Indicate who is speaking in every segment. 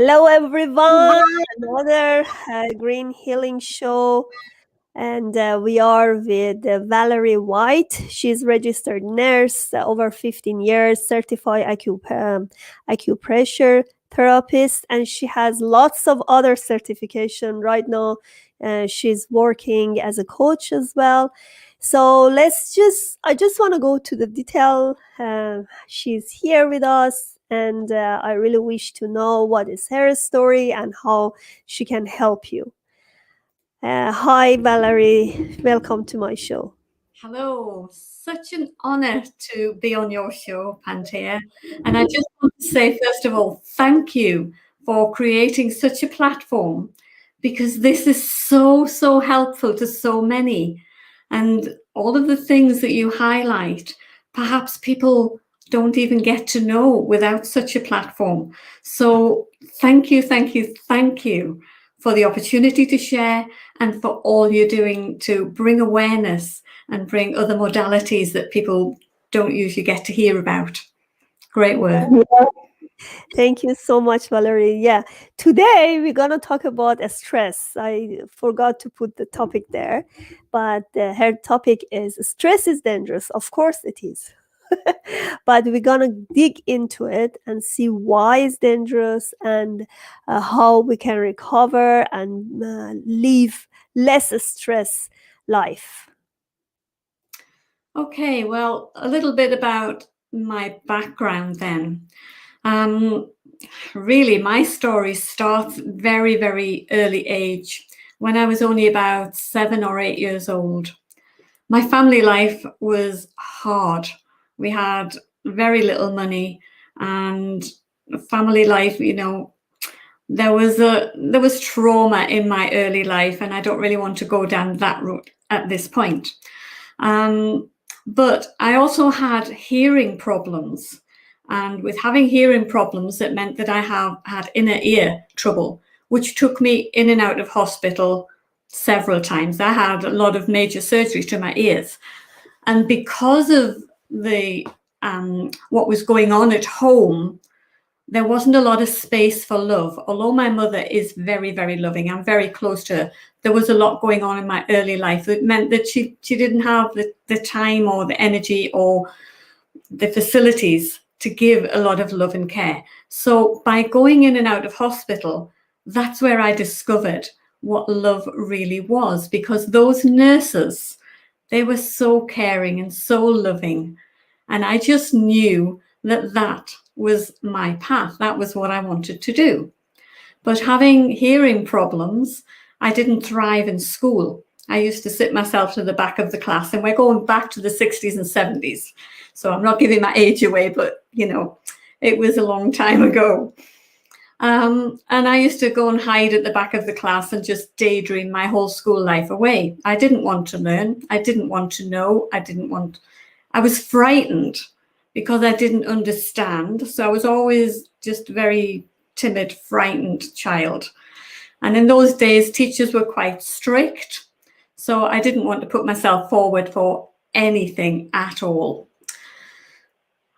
Speaker 1: Hello, everyone. Another Green Healing Show. And we are with Valerie White. She's registered nurse, over 15 years, certified acupressure therapist, and she has lots of other certification right now. She's working as a coach as well. So I just want to go to the detail. She's here with us, and I really wish to know what is her story and how she can help you. Hi, Valerie. Welcome to my show.
Speaker 2: Hello. Such an honor to be on your show, Pantea. And I just want to say, first of all, thank you for creating such a platform, because this is so helpful to so many. And all of the things that you highlight, perhaps people don't even get to know without such a platform. So thank you for the opportunity to share and for all you're doing to bring awareness and bring other modalities that people don't usually get to hear about. Great work.
Speaker 1: Thank you so much, Valerie. Yeah, today we're going to talk about stress. I forgot to put the topic there, but her topic is stress is dangerous. Of course it is. But we're going to dig into it and see why it's dangerous and how we can recover and live less stress life.
Speaker 2: Okay, well, a little bit about my background then. Really, my story starts very early age, when I was only about 7 or 8 years old. My family life was hard. We had very little money, and family life, there was trauma in my early life, and I don't really want to go down that route at this point. But I also had hearing problems. And with having hearing problems, it meant that I had inner ear trouble, which took me in and out of hospital several times. I had a lot of major surgery to my ears. And because of the what was going on at home, there wasn't a lot of space for love. Although my mother is very loving, I'm very close to her, there was a lot going on in my early life that meant that she didn't have the time or the energy or the facilities to give a lot of love and care. So by going in and out of hospital, that's where I discovered what love really was, because those nurses, they were so caring and so loving. And I just knew that was my path. That was what I wanted to do. But having hearing problems, I didn't thrive in school. I used to sit myself to the back of the class, and we're going back to the 60s and 70s. So I'm not giving my age away, but, it was a long time ago. And I used to go and hide at the back of the class and just daydream my whole school life away. I didn't want to learn. I didn't want to know. I was frightened because I didn't understand. So I was always just very timid, frightened child. And in those days, teachers were quite strict. So I didn't want to put myself forward for anything at all.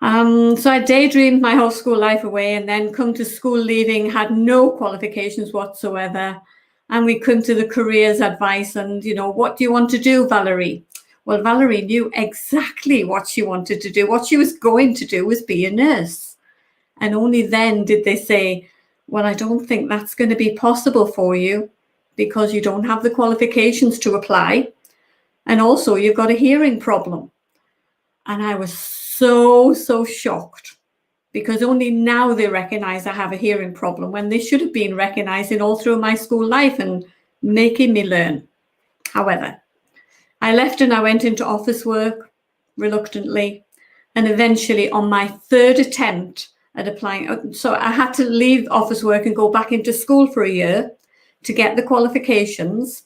Speaker 2: So I daydreamed my whole school life away, and then come to school leaving, had no qualifications whatsoever. And we come to the careers advice and, what do you want to do, Valerie? Well, Valerie knew exactly what she wanted to do. What she was going to do was be a nurse. And only then did they say, well, I don't think that's going to be possible for you, because you don't have the qualifications to apply. And also you've got a hearing problem. And I was so shocked, because only now they recognize I have a hearing problem, when they should have been recognizing all through my school life and making me learn. However, I left and I went into office work reluctantly, and eventually on my third attempt at applying, so I had to leave office work and go back into school for a year to get the qualifications,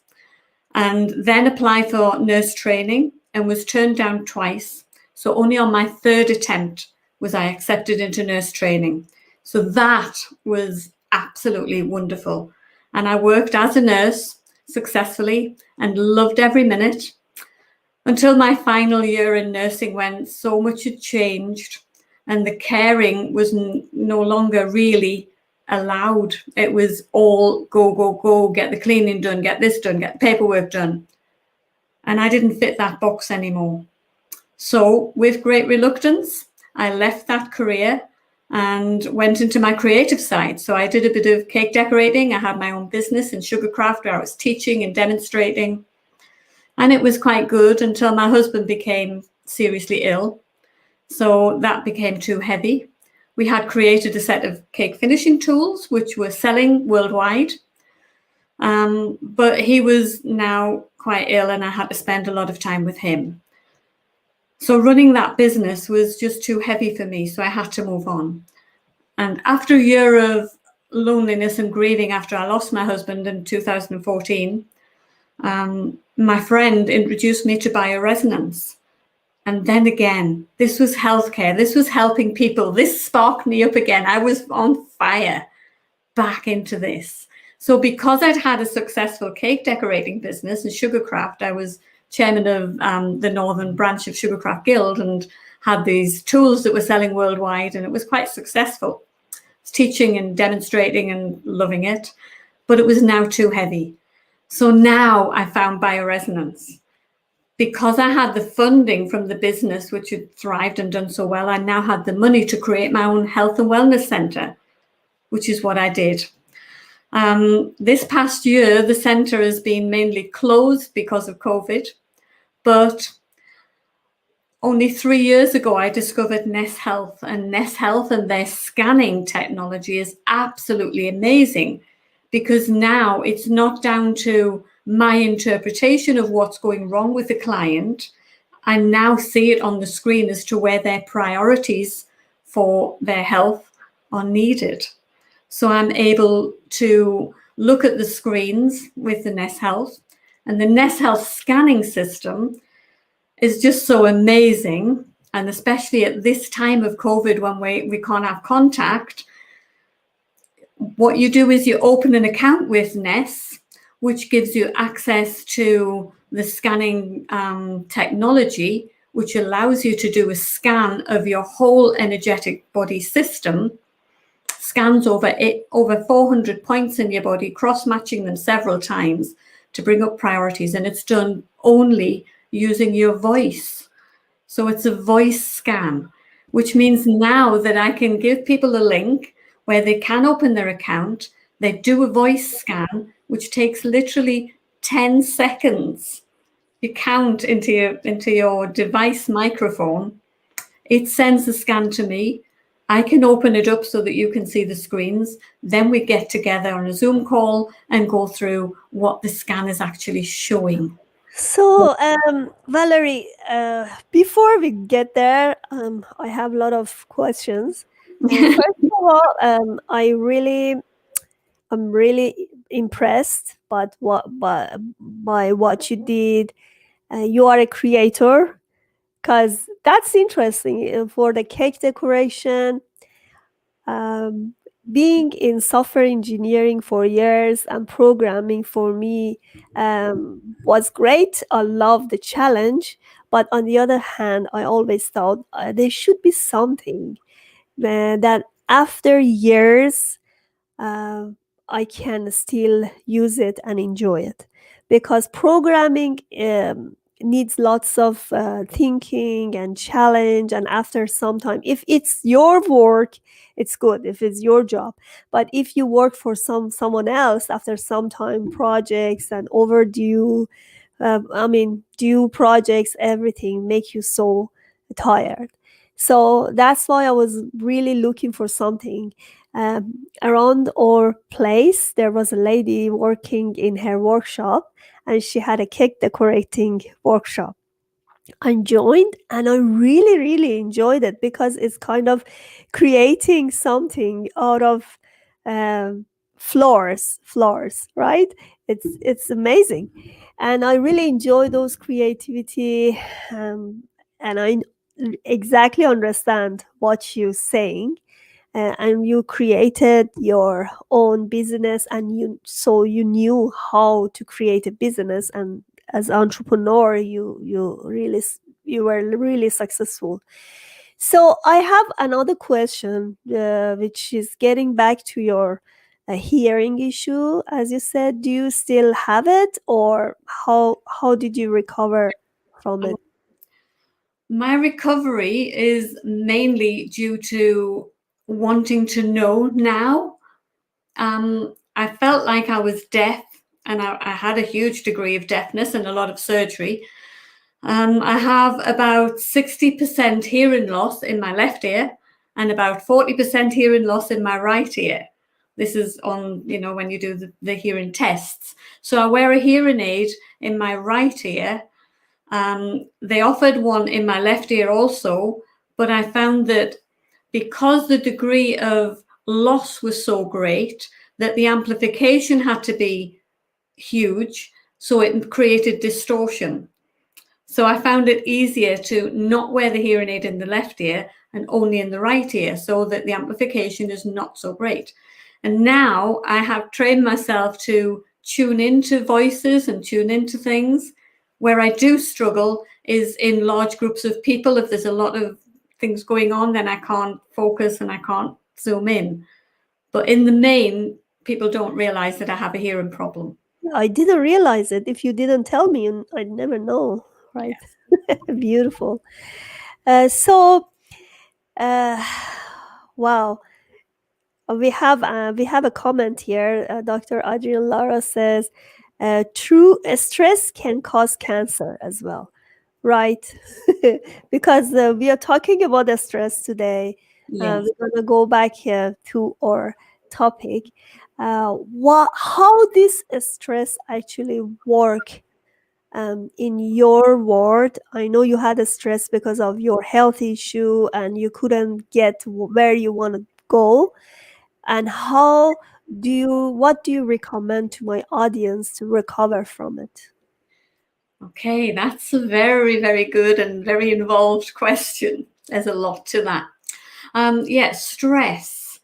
Speaker 2: and then apply for nurse training, and was turned down twice. So only on my third attempt was I accepted into nurse training. So that was absolutely wonderful. And I worked as a nurse successfully and loved every minute, until my final year in nursing, when so much had changed and the caring was no longer really allowed. It was all go, go, go, get the cleaning done, get this done, get the paperwork done. And I didn't fit that box anymore. So with great reluctance, I left that career and went into my creative side. So I did a bit of cake decorating. I had my own business in sugarcraft where I was teaching and demonstrating. And it was quite good until my husband became seriously ill. So that became too heavy. We had created a set of cake finishing tools, which were selling worldwide. But he was now quite ill and I had to spend a lot of time with him. So running that business was just too heavy for me. So I had to move on. And after a year of loneliness and grieving after I lost my husband in 2014, my friend introduced me to bioresonance. And then again, this was healthcare. This was helping people. This sparked me up again. I was on fire back into this. So because I'd had a successful cake decorating business and sugarcraft, I was chairman of the Northern branch of Sugarcraft Guild and had these tools that were selling worldwide, and it was quite successful. I was teaching and demonstrating and loving it, but it was now too heavy. So now I found bioresonance. Because I had the funding from the business, which had thrived and done so well, I now had the money to create my own health and wellness centre, which is what I did. This past year, the centre has been mainly closed because of COVID, but only 3 years ago, I discovered Ness Health, and Ness Health and their scanning technology is absolutely amazing, because now it's not down to my interpretation of what's going wrong with the client. I now see it on the screen as to where their priorities for their health are needed. So I'm able to look at the screens with the Ness Health, and the Ness Health scanning system is just so amazing. And especially at this time of COVID, when we can't have contact, what you do is you open an account with Ness, which gives you access to the scanning technology, which allows you to do a scan of your whole energetic body system, scans over 400 points in your body, cross-matching them several times to bring up priorities. And it's done only using your voice. So it's a voice scan, which means now that I can give people a link where they can open their account, they do a voice scan, which takes literally 10 seconds. You count into your device microphone, it sends the scan to me. I can open it up so that you can see the screens. Then we get together on a Zoom call and go through what the scan is actually showing.
Speaker 1: So, Valerie, before we get there, I have a lot of questions. First of all, I'm really impressed by what you did. You are a creator, because that's interesting for the cake decoration. Being in software engineering for years and programming for me was great. I love the challenge, but on the other hand, I always thought there should be something that after years uh, I can still use it and enjoy it, because programming needs lots of thinking and challenge. And after some time, if it's your work, it's good if it's your job. But if you work for someone else, after some time, projects and overdue, due projects, everything make you so tired. So that's why I was really looking for something. Around our place, there was a lady working in her workshop, and she had a cake decorating workshop. I joined and I really, really enjoyed it, because it's kind of creating something out of um, floors, right? It's amazing, and I really enjoy those creativity, and I exactly understand what you're saying. And you created your own business, and you knew how to create a business, and as entrepreneur you were really successful. So I have another question, which is getting back to your hearing issue. As you said, do you still have it, or how did you recover from it?
Speaker 2: My recovery is mainly due to wanting to know now. I felt like I was deaf, and I had a huge degree of deafness and a lot of surgery. I have about 60% hearing loss in my left ear and about 40% hearing loss in my right ear. This is on, when you do the hearing tests. So I wear a hearing aid in my right ear. They offered one in my left ear also, but I found that because the degree of loss was so great, that the amplification had to be huge, so it created distortion. So I found it easier to not wear the hearing aid in the left ear and only in the right ear, so that the amplification is not so great. And now I have trained myself to tune into voices and tune into things. Where I do struggle is in large groups of people. If there's a lot of things going on, then I can't focus and I can't zoom in. But in the main, people don't realize that I have a hearing problem.
Speaker 1: I didn't realize it. If you didn't tell me, I'd never know, right? Beautiful. So, uh, wow. We have a comment here. Dr. Adrian Lara says, "True stress can cause cancer as well." Right, because we are talking about the stress today.
Speaker 2: Yes.
Speaker 1: We're gonna go back here to our topic. How this stress actually work in your world? I know you had a stress because of your health issue and you couldn't get where you want to go. And what do you recommend to my audience to recover from it?
Speaker 2: Okay, that's a very, very good and very involved question. There's a lot to that. Stress.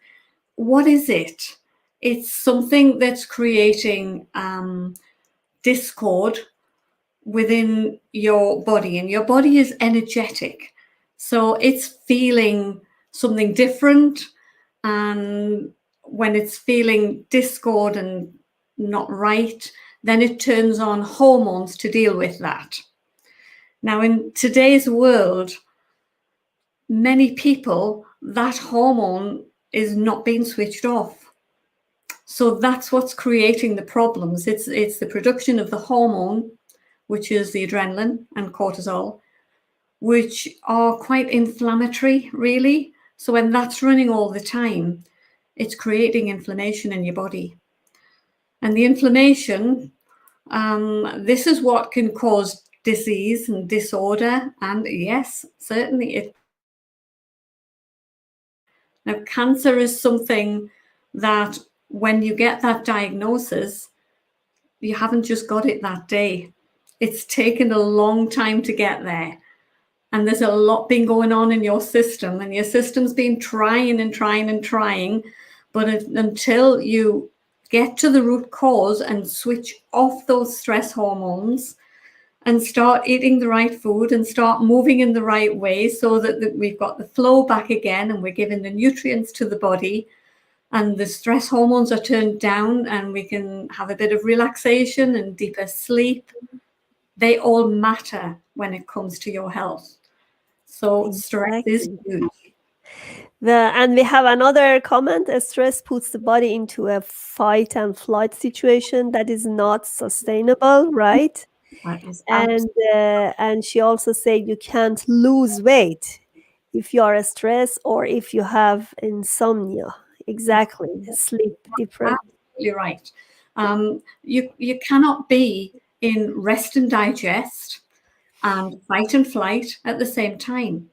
Speaker 2: What is it? It's something that's creating discord within your body, and your body is energetic. So it's feeling something different. And when it's feeling discord and not right, then it turns on hormones to deal with that. Now, in today's world, many people, that hormone is not being switched off. So that's what's creating the problems. It's the production of the hormone, which is the adrenaline and cortisol, which are quite inflammatory, really. So when that's running all the time, it's creating inflammation in your body. And the inflammation, this is what can cause disease and disorder. And yes, certainly it. Now, cancer is something that when you get that diagnosis, you haven't just got it that day. It's taken a long time to get there. And there's a lot been going on in your system, and your system's been trying and trying and trying. But until you get to the root cause and switch off those stress hormones and start eating the right food and start moving in the right way, so that we've got the flow back again and we're giving the nutrients to the body and the stress hormones are turned down and we can have a bit of relaxation and deeper sleep, they all matter when it comes to your health. So stress is huge.
Speaker 1: And we have another comment: stress puts the body into a fight and flight situation that is not sustainable, right?
Speaker 2: That is
Speaker 1: And she also said you can't lose weight if you are stressed or if you have insomnia. Exactly, sleep different.
Speaker 2: absolutely right. You cannot be in rest and digest and fight and flight at the same time.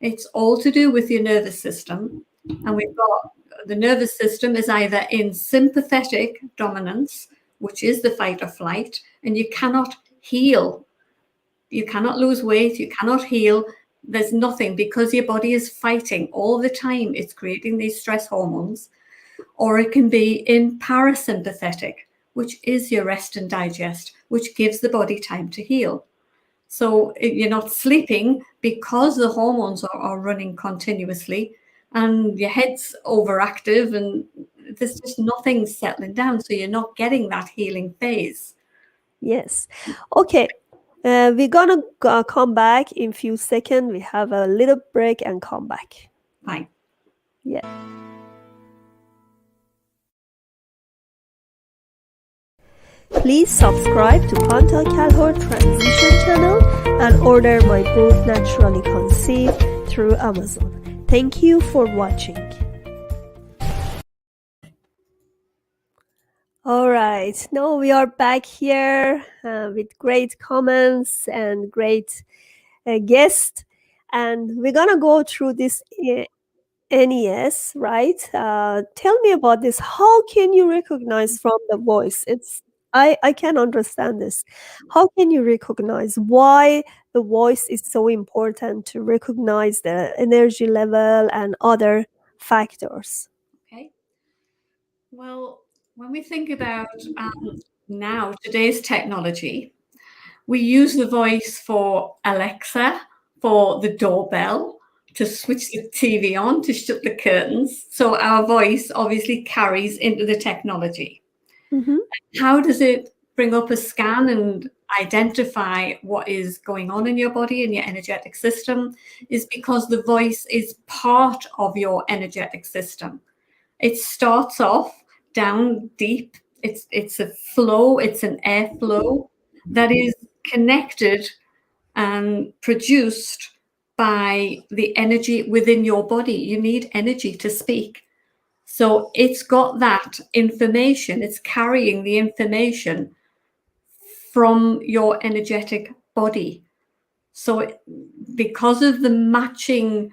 Speaker 2: It's all to do with your nervous system. And we've got the nervous system is either in sympathetic dominance, which is the fight or flight, and you cannot heal. You cannot lose weight. You cannot heal. There's nothing, because your body is fighting all the time. It's creating these stress hormones. Or it can be in parasympathetic, which is your rest and digest, which gives the body time to heal. So you're not sleeping because the hormones are running continuously, and your head's overactive, and there's just nothing settling down. So you're not getting that healing phase.
Speaker 1: Yes. Okay. We're gonna come back in few seconds. We have a little break and come back.
Speaker 2: Fine.
Speaker 1: Yeah. Please subscribe to Panta Calhoun Transition channel and order my book Naturally Conceived through Amazon. Thank you for watching. All right, now we are back here with great comments and great guests, and we're gonna go through this NES, right? Tell me about this. How can you recognize from the voice? I can understand this. How can you recognize why the voice is so important to recognize the energy level and other factors?
Speaker 2: Okay. Well, when we think about now today's technology, we use the voice for Alexa, for the doorbell, to switch the TV on, to shut the curtains. So our voice obviously carries into the technology.
Speaker 1: Mm-hmm.
Speaker 2: How does it bring up a scan and identify what is going on in your body and your energetic system? Is because the voice is part of your energetic system. It starts off down deep. It's a flow, it's an airflow that is connected and produced by the energy within your body. You need energy to speak. So it's got that information, it's carrying the information from your energetic body. So because of the matching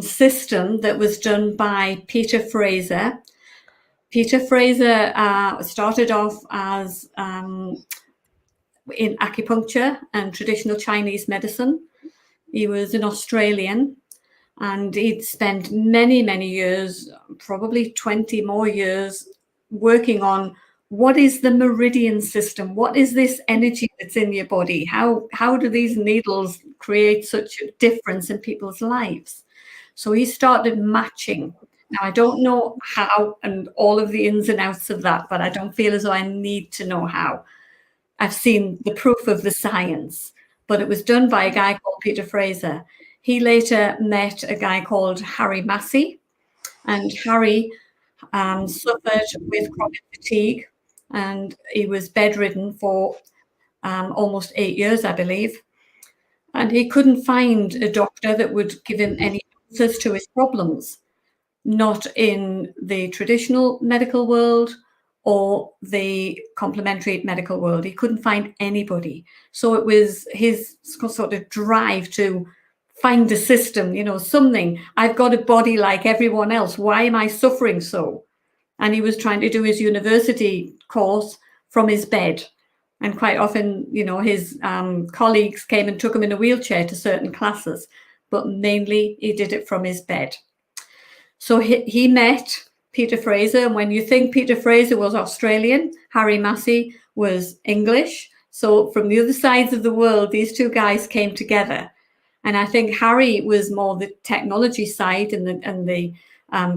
Speaker 2: system that was done by Peter Fraser. Peter Fraser started off as in acupuncture and traditional Chinese medicine. He was an Australian, and he'd spent many, many years, probably 20 more years, working on what is the meridian system? What is this energy that's in your body? How do these needles create such a difference in people's lives? So he started matching. Now, I don't know how and all of the ins and outs of that, but I don't feel as though I need to know how. I've seen the proof of the science, but it was done by a guy called Peter Fraser. He later met a guy called Harry Massey, and Harry suffered with chronic fatigue, and he was bedridden for almost 8 years, I believe. And he couldn't find a doctor that would give him any answers to his problems, not in the traditional medical world or the complementary medical world. He couldn't find anybody. So it was his sort of drive to find a system, something. I've got a body like everyone else. Why am I suffering so? And he was trying to do his university course from his bed. And quite often, his colleagues came and took him in a wheelchair to certain classes, but mainly he did it from his bed. So he met Peter Fraser, and when you think Peter Fraser was Australian, Harry Massey was English. So from the other sides of the world, these two guys came together. And I think Harry was more the technology side and the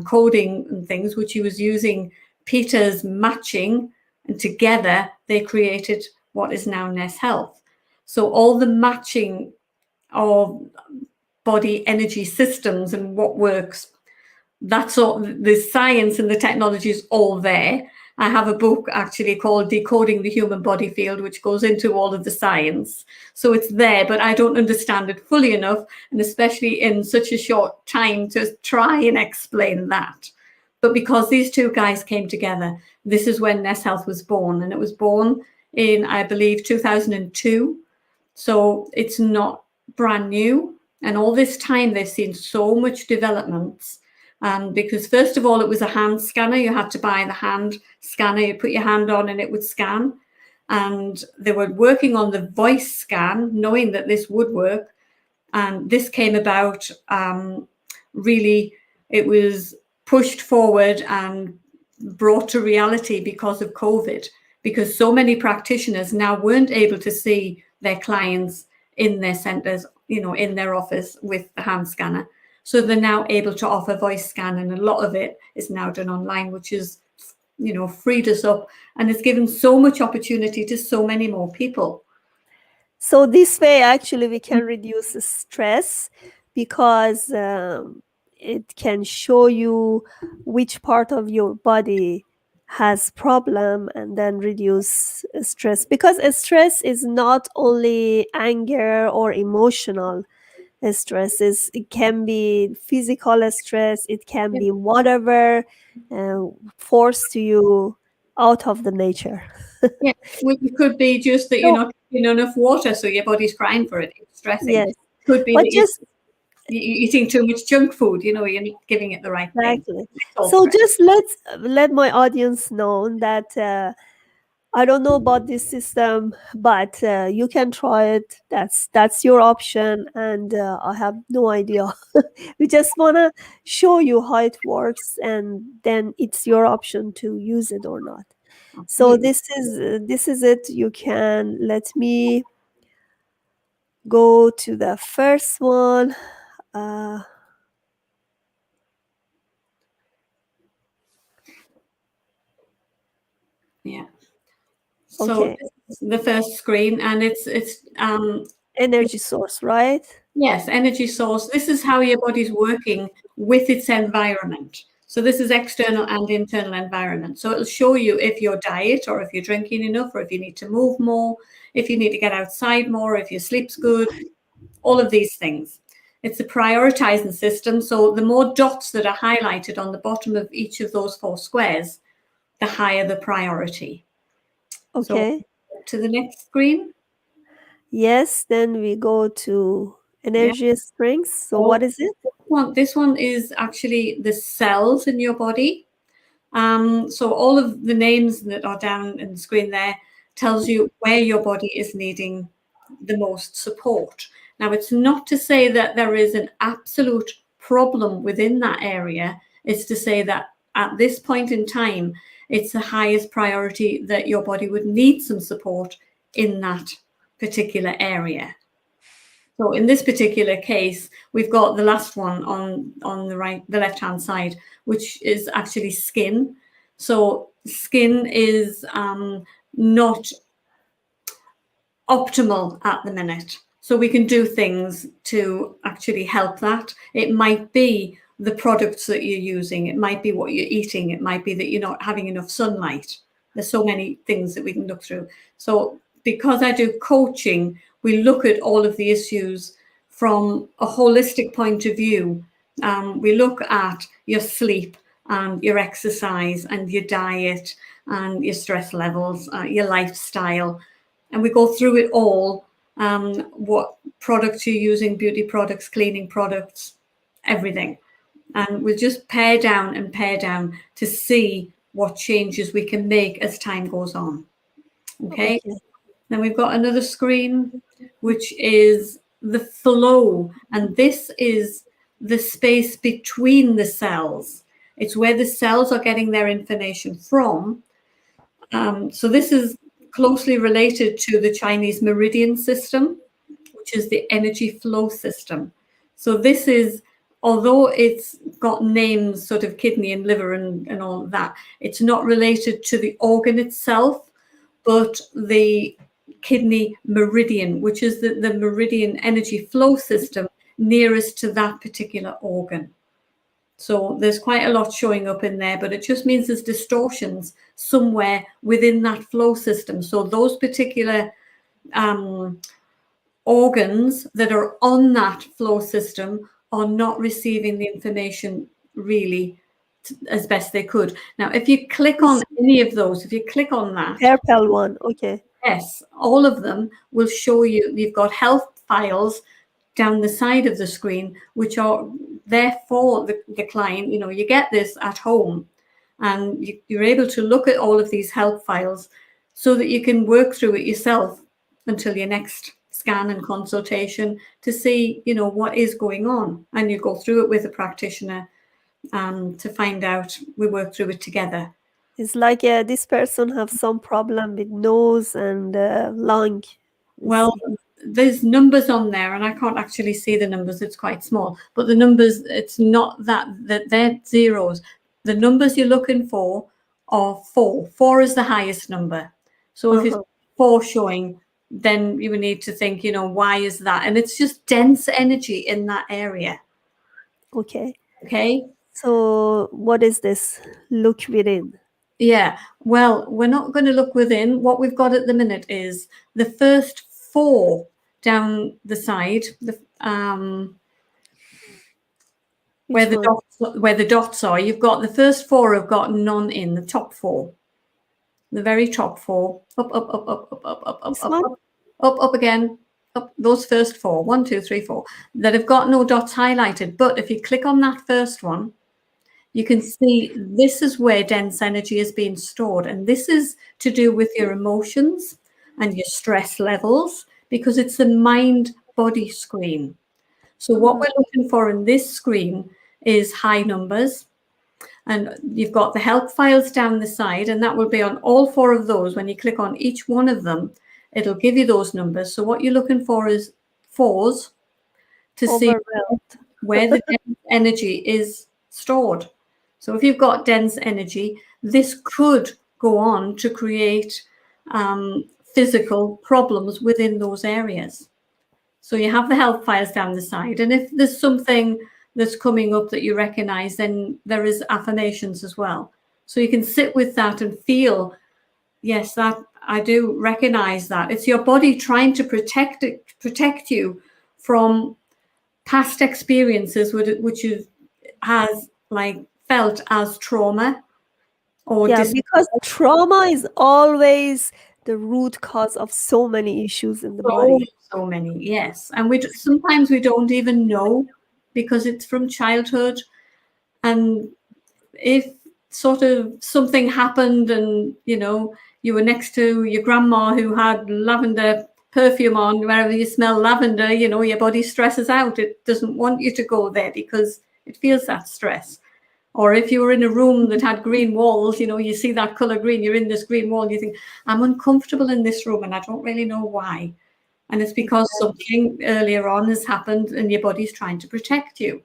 Speaker 2: coding and things, which he was using Peter's matching, and together they created what is now Ness Health. So all the matching of body energy systems and what works, that's all. The science and the technology is all there. I have a book actually called Decoding the Human Body Field, which goes into all of the science. So it's there, but I don't understand it fully enough, and especially in such a short time, to try and explain that. But because these two guys came together, this is when Ness Health was born, and it was born in, I believe, 2002. So it's not brand new. And all this time, they've seen so much developments. Because first of all, it was a hand scanner. You had to buy the hand scanner. You put your hand on and it would scan. And they were working on the voice scan, knowing that this would work. And this came about, really, it was pushed forward and brought to reality because of COVID, because so many practitioners now weren't able to see their clients in their centres, in their office with the hand scanner. So they're now able to offer voice scan, and a lot of it is now done online, which is, freed us up and has given so much opportunity to so many more people.
Speaker 1: So this way, actually, we can reduce the stress because it can show you which part of your body has problem and then reduce stress, because stress is not only anger or emotional stress. It can be physical stress, it can be whatever uh, forced you out of the nature.
Speaker 2: Yeah, well, it could be just that you're
Speaker 1: So
Speaker 2: not getting enough water, so your body's crying for it. It's stressing.
Speaker 1: yes,
Speaker 2: Could be
Speaker 1: but
Speaker 2: that
Speaker 1: just
Speaker 2: you're eating too much junk food. You're not giving it the right thing.
Speaker 1: exactly.
Speaker 2: It's all
Speaker 1: So
Speaker 2: stress.
Speaker 1: just let my audience know that I don't know about this system, but you can try it. That's your option, and I have no idea. We just wanna show you how it works, and then it's your option to use it or not. So
Speaker 2: Absolutely.
Speaker 1: this is it. You can let me go to the first one. Uh,
Speaker 2: Yeah. So
Speaker 1: okay,
Speaker 2: this is the first screen, and it's
Speaker 1: energy source, right?
Speaker 2: yes, energy source. This is how your body's working with its environment. So this is external and internal environment. So it'll show you if your diet, or if you're drinking enough, or if you need to move more, if you need to get outside more, if your sleep's good, all of these things. It's a prioritizing system. So the more dots that are highlighted on the bottom of each of those 4 squares, the higher the priority. So
Speaker 1: Okay.
Speaker 2: to the next screen.
Speaker 1: Yes, then we go to
Speaker 2: Yeah.
Speaker 1: energy springs. So
Speaker 2: Oh,
Speaker 1: what is it?
Speaker 2: this one is actually the cells in your body. So all of the names that are down in the screen there tells you where your body is needing the most support. Now, it's not to say that there is an absolute problem within that area. It's to say that at this point in time, it's the highest priority that your body would need some support in that particular area. So in this particular case, we've got the last one on the left-hand side, which is actually skin. So skin is not optimal at the minute. So we can do things to actually help that. It might be the products that you're using. It might be what you're eating. It might be that you're not having enough sunlight. There's so many things that we can look through. So because I do coaching, we look at all of the issues from a holistic point of view. We look at your sleep and your exercise and your diet and your stress levels, your lifestyle, and we go through it all. What products you're using, beauty products, cleaning products, everything. And we'll just pare down and pare down to see what changes we can make as time goes on. Okay.
Speaker 1: Okay.
Speaker 2: Then we've got another screen, which is the flow. And this is the space between the cells. It's where the cells are getting their information from. So this is closely related to the Chinese meridian system, which is the energy flow system. So this is, although it's got names, sort of kidney and liver and all of that, it's not related to the organ itself, but the kidney meridian, which is the meridian energy flow system nearest to that particular organ. So there's quite a lot showing up in there, but it just means there's distortions somewhere within that flow system. So those particular organs that are on that flow system are not receiving the information really as best they could. Now, if you click on
Speaker 1: This
Speaker 2: any of those, if you click on that,
Speaker 1: purple one. Okay.
Speaker 2: yes, all of them will show you. You've got health files down the side of the screen, which are there for the client. You get this at home, and you're able to look at all of these health files so that you can work through it yourself until your next scan and consultation to see, what is going on. And you go through it with a practitioner to find out. We work through it together.
Speaker 1: It's like this person have some problem with nose and lung. Let's
Speaker 2: Well,
Speaker 1: see.
Speaker 2: there's numbers on there, and I can't actually see the numbers. It's quite small, but the numbers, it's not that they're zeros. The numbers you're looking for are four. Four is the highest number. So if it's
Speaker 1: Uh-huh.
Speaker 2: four showing, then you would need to think, why is that? And it's just dense energy in that area.
Speaker 1: Okay.
Speaker 2: Okay.
Speaker 1: So what is this? Look within.
Speaker 2: Yeah, well, we're not going to look within. What we've got at the minute is the first four down the side,
Speaker 1: Which one?
Speaker 2: where the dots are. You've got the first four have got none in the top four, the very top four. Up, up, up, up, up, up, up, up,
Speaker 1: This
Speaker 2: up,
Speaker 1: one?
Speaker 2: up, up again. Up those first four, 1, 2, 3, 4, that have got no dots highlighted. But if you click on that first one, you can see this is where dense energy is being stored. And this is to do with your emotions and your stress levels, because it's a mind-body screen. So what
Speaker 1: Mhm.
Speaker 2: we're looking for in this screen is high numbers. And you've got the help files down the side, and that will be on all four of those. When you click on each one of them, it'll give you those numbers. So what you're looking for is fours to see
Speaker 1: Overwhelmed.
Speaker 2: where the dense energy is stored. So if you've got dense energy, this could go on to create physical problems within those areas. So you have the help files down the side. And if there's something that's coming up that you recognize, then there is affirmations as well. So you can sit with that and feel, yes, that I do recognize that. It's your body trying to protect you from past experiences which you has like felt as trauma or
Speaker 1: Yeah, because trauma is always the root cause of so many issues in the
Speaker 2: so
Speaker 1: body.
Speaker 2: so many. Yes, and sometimes we don't even know because it's from childhood. And if sort of something happened and you were next to your grandma who had lavender perfume on, wherever you smell lavender, your body stresses out. It doesn't want you to go there because it feels that stress. Or if you were in a room that had green walls, you see that color green, you're in this green wall, and you think, I'm uncomfortable in this room and I don't really know why. And it's because something earlier on has happened and your body's trying to protect you.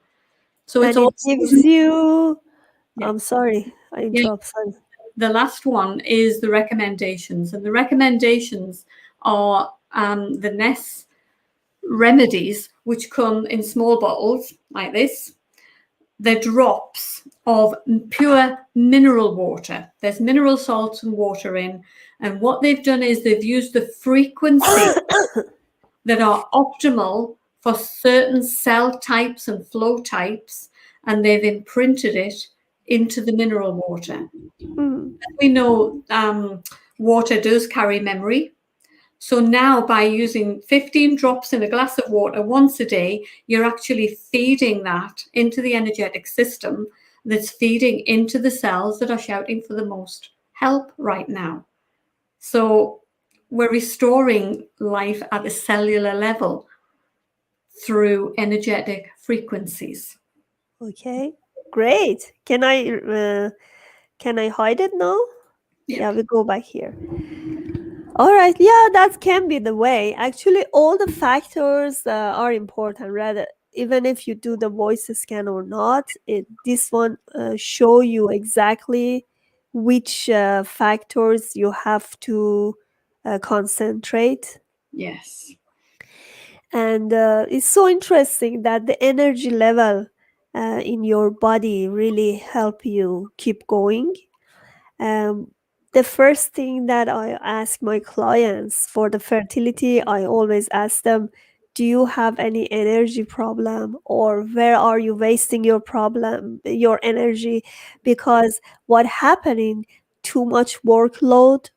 Speaker 2: So it's
Speaker 1: And it
Speaker 2: also,
Speaker 1: gives you,
Speaker 2: yeah,
Speaker 1: I'm sorry, I
Speaker 2: yeah.
Speaker 1: interrupt. Sorry.
Speaker 2: The last one is the recommendations. And the recommendations are the Ness remedies, which come in small bottles like this. They're drops of pure mineral water. There's mineral salts and water in. And what they've done is they've used the frequency that are optimal for certain cell types and flow types, and they've imprinted it into the mineral water.
Speaker 1: Mm.
Speaker 2: We know water does carry memory. So now by using 15 drops in a glass of water once a day, you're actually feeding that into the energetic system that's feeding into the cells that are shouting for the most help right now. So we're restoring life at a cellular level through energetic frequencies.
Speaker 1: Okay, great. Can I hide it now?
Speaker 2: Yeah.
Speaker 1: Yeah, we go back here. All right. Yeah, that can be the way. Actually, all the factors are important. Rather, even if you do the voice scan or not, this one show you exactly which factors you have to concentrate.
Speaker 2: Yes.
Speaker 1: And it's so interesting that the energy level in your body really help you keep going. um, the first thing that I ask my clients for the fertility, I always ask them, do you have any energy problem, or where are you wasting your energy? Because what happening, too much workload,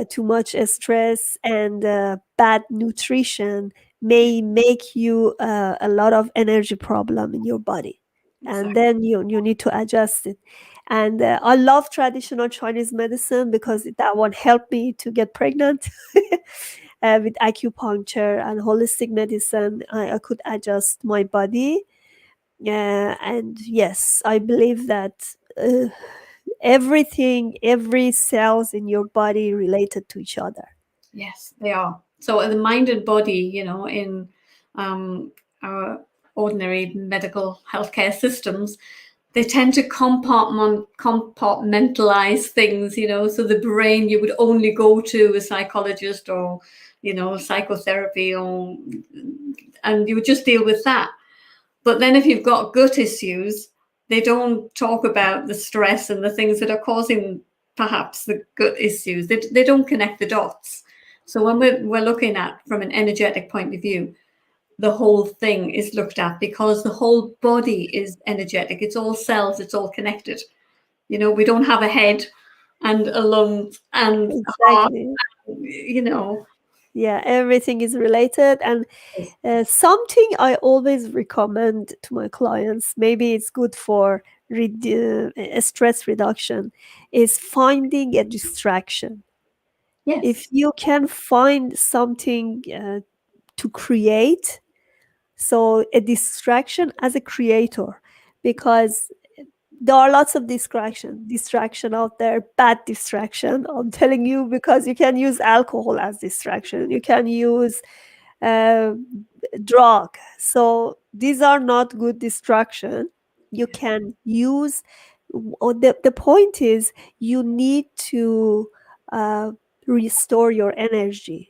Speaker 1: too much stress, and bad nutrition may make you a lot of energy problem in your body, and
Speaker 2: Exactly.
Speaker 1: then you need to adjust it. And I love traditional Chinese medicine because that one helped me to get pregnant. With acupuncture and holistic medicine, I could adjust my body. And yes, I believe that every cells in your body related to each other.
Speaker 2: Yes, they are. So the mind and body, in um, our ordinary medical healthcare systems, they tend to compartmentalize things, so the brain, you would only go to a psychologist or, psychotherapy, and you would just deal with that. But then if you've got gut issues, they don't talk about the stress and the things that are causing perhaps the gut issues. They don't connect the dots. So when we're looking at from an energetic point of view, the whole thing is looked at, because the whole body is energetic. It's all cells, it's all connected. We don't have a head and a lung and a heart,
Speaker 1: Exactly.
Speaker 2: you know.
Speaker 1: Yeah, everything is related. And something I always recommend to my clients, maybe it's good for stress reduction, is finding a distraction. If
Speaker 2: Yes.
Speaker 1: you can find something to create, so a distraction as a creator, because there are lots of distraction out there, bad distraction, I'm telling you, because you can use alcohol as distraction, you can use uh, drug. So these are not good distraction. You can use, the point is you need to uh, restore your energy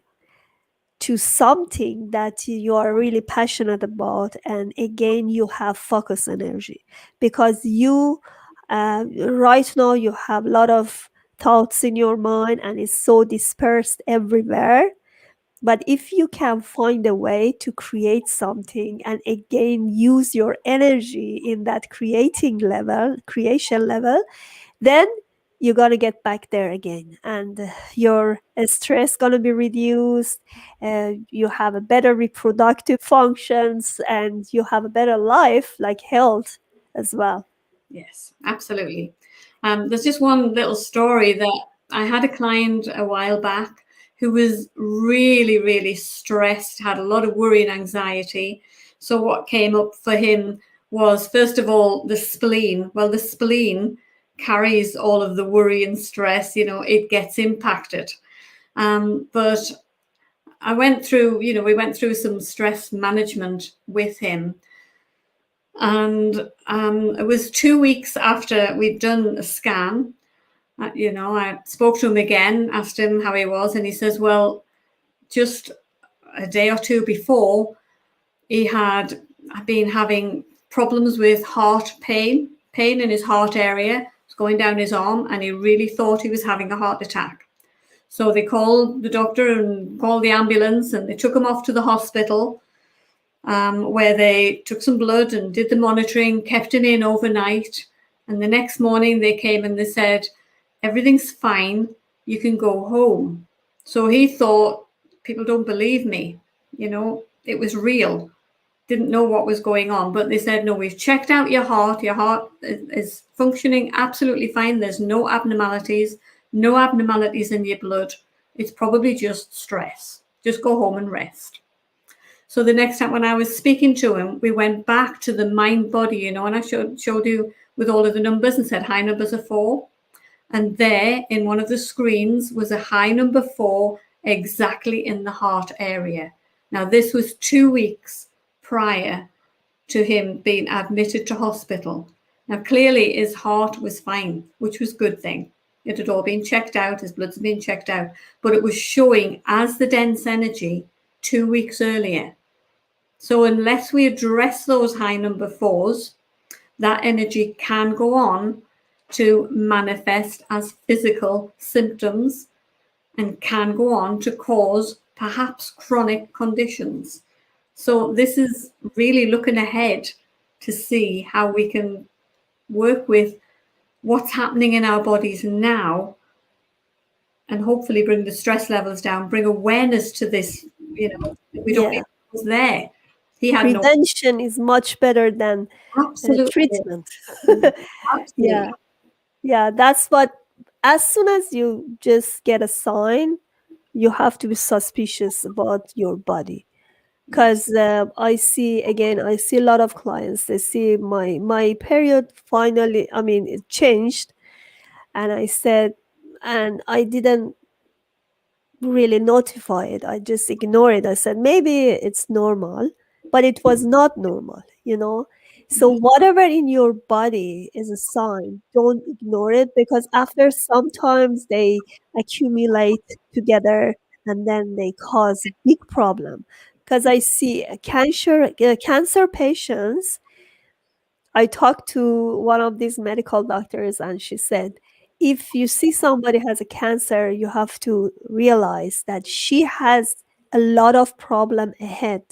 Speaker 1: to something that you are really passionate about, and again you have focus energy, because you right now you have a lot of thoughts in your mind and it's so dispersed everywhere. But if you can find a way to create something and again use your energy in that creation level, then you're going to get back there again, and your stress going to be reduced. You have a better reproductive functions, and you have a better life, like health as well.
Speaker 2: Yes, absolutely. There's just one little story that I had a client a while back who was really, really stressed, had a lot of worry and anxiety. So, what came up for him was, first of all, the spleen. Well, the spleen carries all of the worry and stress, it gets impacted. But we went through some stress management with him. And it was 2 weeks after we'd done a scan. I spoke to him again, asked him how he was, and he says, well, just a day or two before, he had been having problems with heart pain in his heart area. It's going down his arm, and he really thought he was having a heart attack. So they called the doctor and called the ambulance, and they took him off to the hospital, where they took some blood and did the monitoring, kept him in overnight. And the next morning they came and they said, everything's fine, you can go home. So he thought, people don't believe me. It was real. Didn't know what was going on, but they said, no, we've checked out your heart. Your heart is functioning absolutely fine. There's no abnormalities in your blood. It's probably just stress. Just go home and rest. So the next time when I was speaking to him, we went back to the mind body, and I showed you with all of the numbers and said high numbers are 4. And there in one of the screens was a high number 4 exactly in the heart area. Now, this was 2 weeks prior to him being admitted to hospital. Now, clearly his heart was fine, which was a good thing. It had all been checked out, his bloods had been checked out, but it was showing as the dense energy 2 weeks earlier. So unless we address those high number 4s, that energy can go on to manifest as physical symptoms and can go on to cause perhaps chronic conditions. So this is really looking ahead to see how we can work with what's happening in our bodies now, and hopefully bring the stress levels down, bring awareness to this, we don't
Speaker 1: Yeah,
Speaker 2: even know what's there. He had no.
Speaker 1: prevention is much better than
Speaker 2: Absolutely.
Speaker 1: treatment.
Speaker 2: Absolutely.
Speaker 1: Yeah, yeah, that's what, as soon as you just get a sign, you have to be suspicious about your body.
Speaker 2: Yes.
Speaker 1: Because I see a lot of clients, they see my period finally, I mean, it changed. And I said, and I didn't really notify it. I just ignore it. I said maybe it's normal, but it was not normal, you know. So whatever in your body is a sign, don't ignore it, because after sometimes they accumulate together and then they cause big problem. Because I see cancer patients. I talked to one of these medical doctors and she said, if you see somebody has a cancer, you have to realize that she has a lot of problem ahead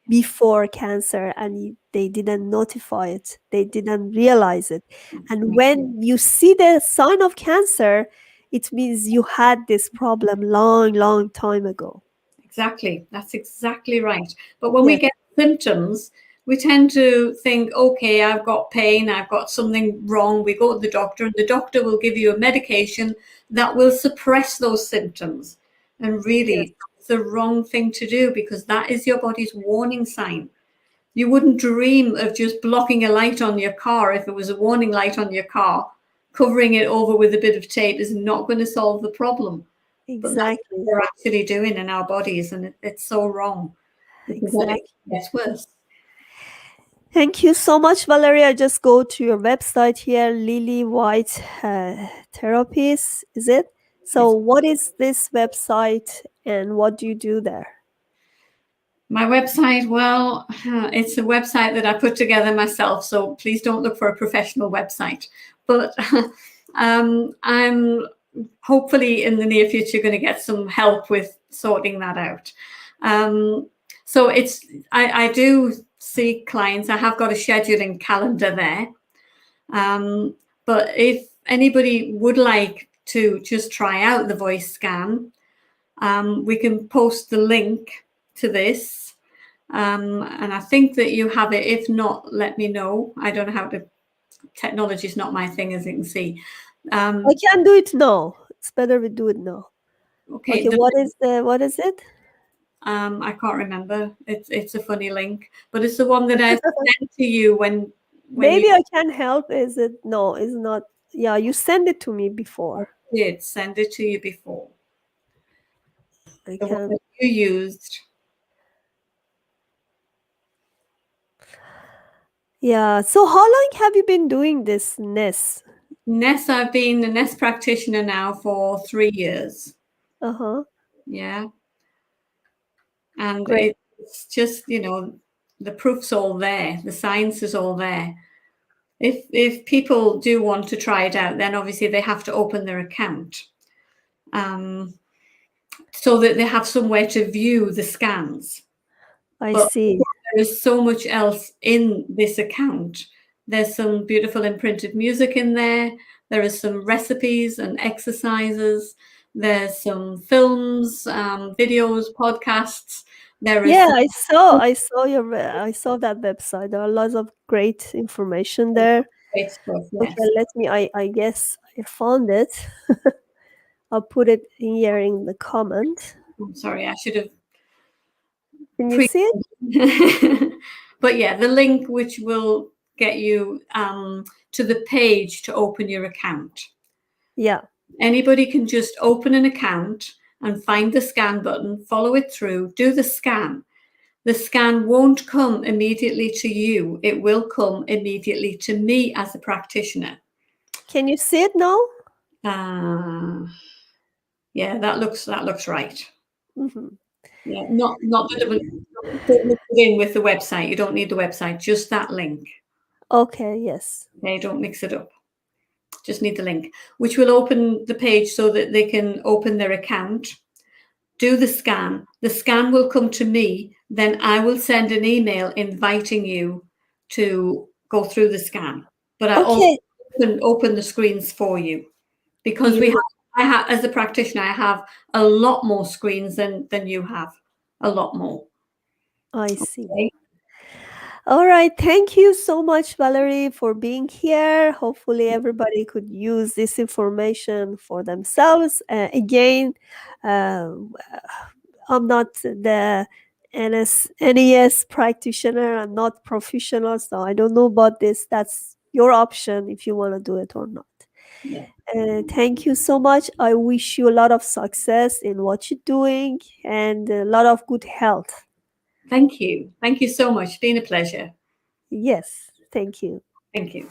Speaker 1: before cancer, and they didn't notify it. They didn't realize it. And
Speaker 2: Right.
Speaker 1: when you see the sign of cancer, it means you had this problem long, long time ago.
Speaker 2: Exactly. That's exactly right. But when we
Speaker 1: Yes,
Speaker 2: get symptoms, we tend to think, okay, I've got pain, I've got something wrong. We go to the doctor, and the doctor will give you a medication that will suppress those symptoms. And
Speaker 1: yes,
Speaker 2: really, it's the wrong thing to do, because that is your body's warning sign. You wouldn't dream of just blocking a light on your car if it was a warning light on your car. Covering it over with a bit of tape is not going to solve the problem. But that's what
Speaker 1: exactly.
Speaker 2: we're actually doing in our bodies, and it's so wrong, because then it
Speaker 1: Exactly.
Speaker 2: gets worse.
Speaker 1: Thank you so much, Valerie. I just go to your website here, Lily White Therapies, is it? So,
Speaker 2: It's
Speaker 1: what is this website and what do you do there?
Speaker 2: my website. Well, it's a website that I put together myself, so please don't look for a professional website. But I'm hopefully in the near future going to get some help with sorting that out. Um, so I do see clients. I have got a scheduling calendar there. But if anybody would like to just try out the voice scan, we can post the link to this. And I think that you have it. If not, let me know. I don't know how to, technology is not my thing, as you can see.
Speaker 1: I
Speaker 2: Um,
Speaker 1: can do it now. It's better we do it now.
Speaker 2: okay,
Speaker 1: Okay, what is it?
Speaker 2: I can't remember. It's a funny link, but it's the one that I sent to you when you
Speaker 1: Maybe I can help. Is it? No, it's not. Yeah, you send it to me before.
Speaker 2: did send it to you before.
Speaker 1: I
Speaker 2: The one
Speaker 1: can.
Speaker 2: that you used.
Speaker 1: Yeah. So, how long have you been doing this NES?
Speaker 2: Ness, I've been a Ness practitioner now for 3 years.
Speaker 1: Uh huh.
Speaker 2: Yeah. And
Speaker 1: Great.
Speaker 2: it's just, the proof's all there. The science is all there. If people do want to try it out, then obviously they have to open their account, um, so that they have somewhere to view the scans.
Speaker 1: I
Speaker 2: But
Speaker 1: see.
Speaker 2: there is so much else in this account. There's some beautiful imprinted music in there. There is some recipes and exercises. There's some films, videos, podcasts. There is
Speaker 1: Yeah,
Speaker 2: some
Speaker 1: I saw that website. There are lots of great information there.
Speaker 2: great stuff.
Speaker 1: Okay,
Speaker 2: Yes.
Speaker 1: let me I guess I found it. I'll put it here in the comment.
Speaker 2: I'm sorry, I should have
Speaker 1: Can you
Speaker 2: pre.
Speaker 1: see it?
Speaker 2: But yeah, the link which will get you to the page to open your account.
Speaker 1: Yeah.
Speaker 2: Anybody can just open an account and find the scan button, follow it through, do the scan. The scan won't come immediately to you. It will come immediately to me as a practitioner.
Speaker 1: Can you see it now?
Speaker 2: Uh, yeah, that looks right.
Speaker 1: Hmm.
Speaker 2: Yeah, not that it was don't mix it in with the website. You don't need the website, just that link.
Speaker 1: Okay, yes.
Speaker 2: Okay, don't mix it up. Just need the link, which will open the page so that they can open their account, do the scan. The scan will come to me, then I will send an email inviting you to go through the scan. But I also
Speaker 1: Okay.
Speaker 2: open the screens for you, because
Speaker 1: Beautiful.
Speaker 2: I have, as a practitioner, I have a lot more screens than you have, a lot more.
Speaker 1: I see.
Speaker 2: Okay?
Speaker 1: All right. Thank you so much, Valerie, for being here. Hopefully, everybody could use this information for themselves. Again, uh, I'm not the NES practitioner. I'm not professional, so I don't know about this. That's your option if you want to do it or not.
Speaker 2: Yeah.
Speaker 1: Thank you so much. I wish you a lot of success in what you're doing and a lot of good health.
Speaker 2: Thank you. Thank you so much. It's been a pleasure.
Speaker 1: Yes, thank you.
Speaker 2: Thank you.